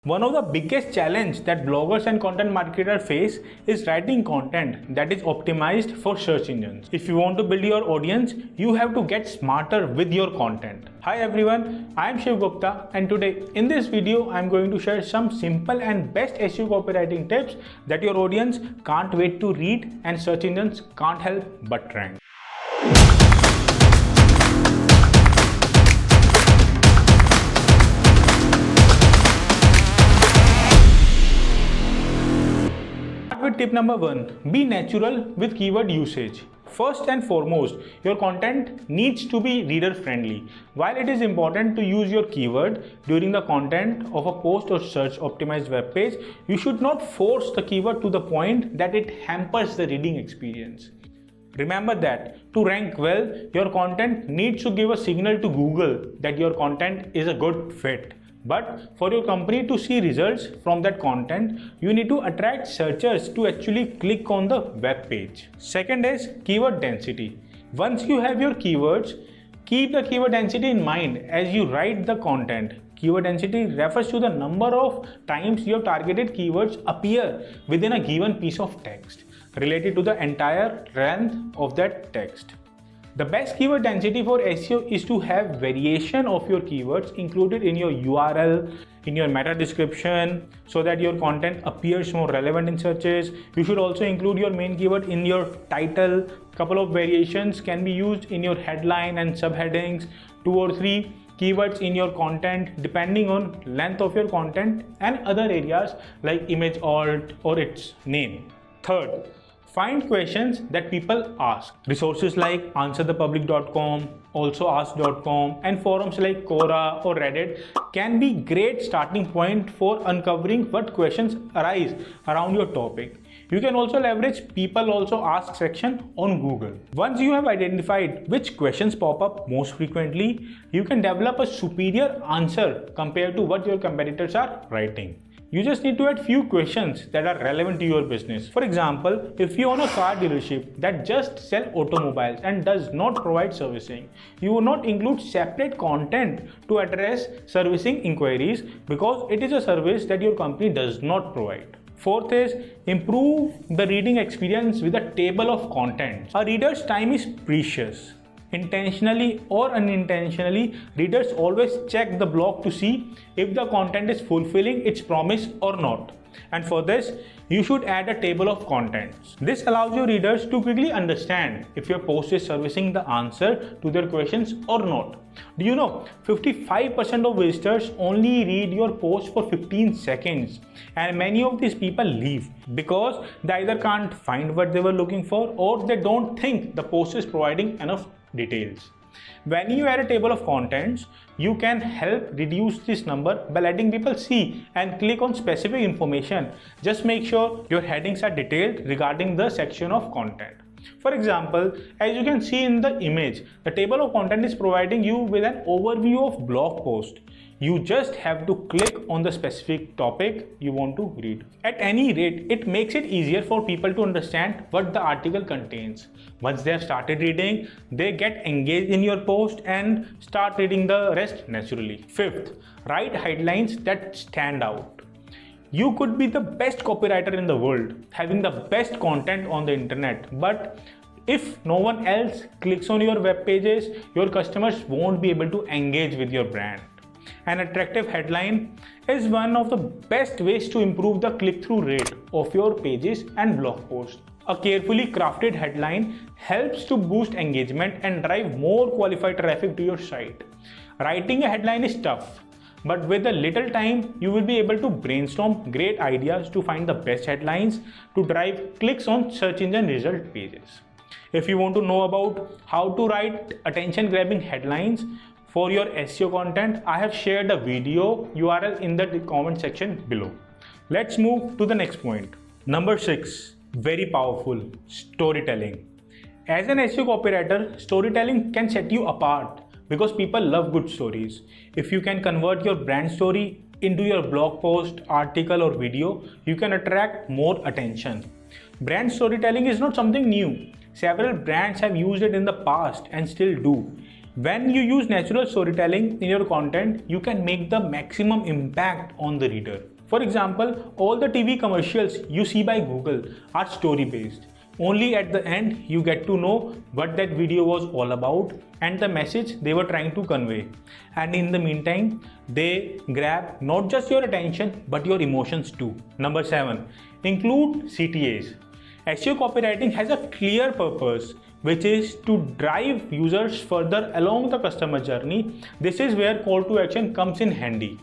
One of the biggest challenges that bloggers and content marketers face is writing content that is optimized for search engines. If you want to build your audience, you have to get smarter with your content. Hi everyone, I am Shiv Gupta, and today in this video I am going to share some simple and best SEO copywriting tips that your audience can't wait to read and search engines can't help but rank. With tip number 1, be natural with keyword usage. First and foremost, your content needs to be reader friendly. While it is important to use your keyword during the content of a post or search optimized web page, you should not force the keyword to the point that it hampers the reading experience. Remember that to rank well, your content needs to give a signal to Google that your content is a good fit. But for your company to see results from that content, you need to attract searchers to actually click on the web page. Second is keyword density. Once you have your keywords, keep the keyword density in mind as you write the content. Keyword density refers to the number of times your targeted keywords appear within a given piece of text related to the entire length of that text. The best keyword density for SEO is to have variation of your keywords included in your URL, in your meta description, so that your content appears more relevant in searches. You should also include your main keyword in your title. Couple of variations can be used in your headline and subheadings, 2 or 3 keywords in your content depending on length of your content and other areas like image alt or its name. Third, find questions that people ask. Resources like answerthepublic.com, alsoask.com, and forums like Quora or Reddit can be great starting point for uncovering what questions arise around your topic. You can also leverage people also ask section on Google. Once you have identified which questions pop up most frequently, you can develop a superior answer compared to what your competitors are writing. You just need to add few questions that are relevant to your business. For example, if you own a car dealership that just sells automobiles and does not provide servicing, you will not include separate content to address servicing inquiries because it is a service that your company does not provide. Fourth is improve the reading experience with a table of contents. A reader's time is precious. Intentionally or unintentionally, readers always check the blog to see if the content is fulfilling its promise or not. And for this, you should add a table of contents. This allows your readers to quickly understand if your post is servicing the answer to their questions or not. Do you know 55% of visitors only read your post for 15 seconds, and many of these people leave because they either can't find what they were looking for or they don't think the post is providing enough details. When you add a table of contents, you can help reduce this number by letting people see and click on specific information. Just make sure your headings are detailed regarding the section of content. For example, as you can see in the image, the table of content is providing you with an overview of blog post. You just have to click on the specific topic you want to read. At any rate, it makes it easier for people to understand what the article contains. Once they have started reading, they get engaged in your post and start reading the rest naturally. Fifth, write headlines that stand out. You could be the best copywriter in the world, having the best content on the internet, but if no one else clicks on your web pages, your customers won't be able to engage with your brand. An attractive headline is one of the best ways to improve the click-through rate of your pages and blog posts. A carefully crafted headline helps to boost engagement and drive more qualified traffic to your site. Writing a headline is tough, but with a little time, you will be able to brainstorm great ideas to find the best headlines to drive clicks on search engine result pages. If you want to know about how to write attention-grabbing headlines for your SEO content, I have shared a video URL in the comment section below. Let's move to the next point. Number 6, very powerful, storytelling. As an SEO copywriter, storytelling can set you apart because people love good stories. If you can convert your brand story into your blog post, article or video, you can attract more attention. Brand storytelling is not something new. Several brands have used it in the past and still do. When you use natural storytelling in your content, you can make the maximum impact on the reader. For example, all the TV commercials you see by Google are story based. Only at the end you get to know what that video was all about and the message they were trying to convey. And in the meantime, they grab not just your attention but your emotions too. Number 7. Include CTAs. SEO copywriting has a clear purpose, which is to drive users further along the customer journey. This is where call to action comes in handy.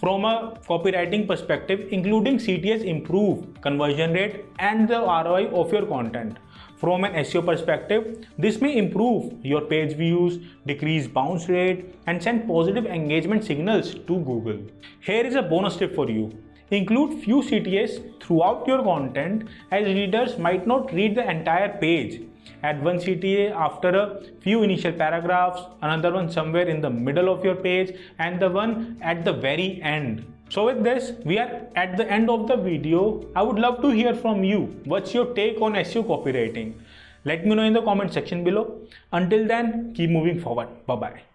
From a copywriting perspective, including CTAs improve conversion rate and the ROI of your content. From an SEO perspective, this may improve your page views, decrease bounce rate, and send positive engagement signals to Google. Here is a bonus tip for you. Include few CTAs throughout your content, as readers might not read the entire page. Add one CTA after a few initial paragraphs, another one somewhere in the middle of your page, and the one at the very end. So with this, we are at the end of the video. I would love to hear from you. What's your take on SEO copywriting? Let me know in the comment section below. Until then, keep moving forward. Bye-bye.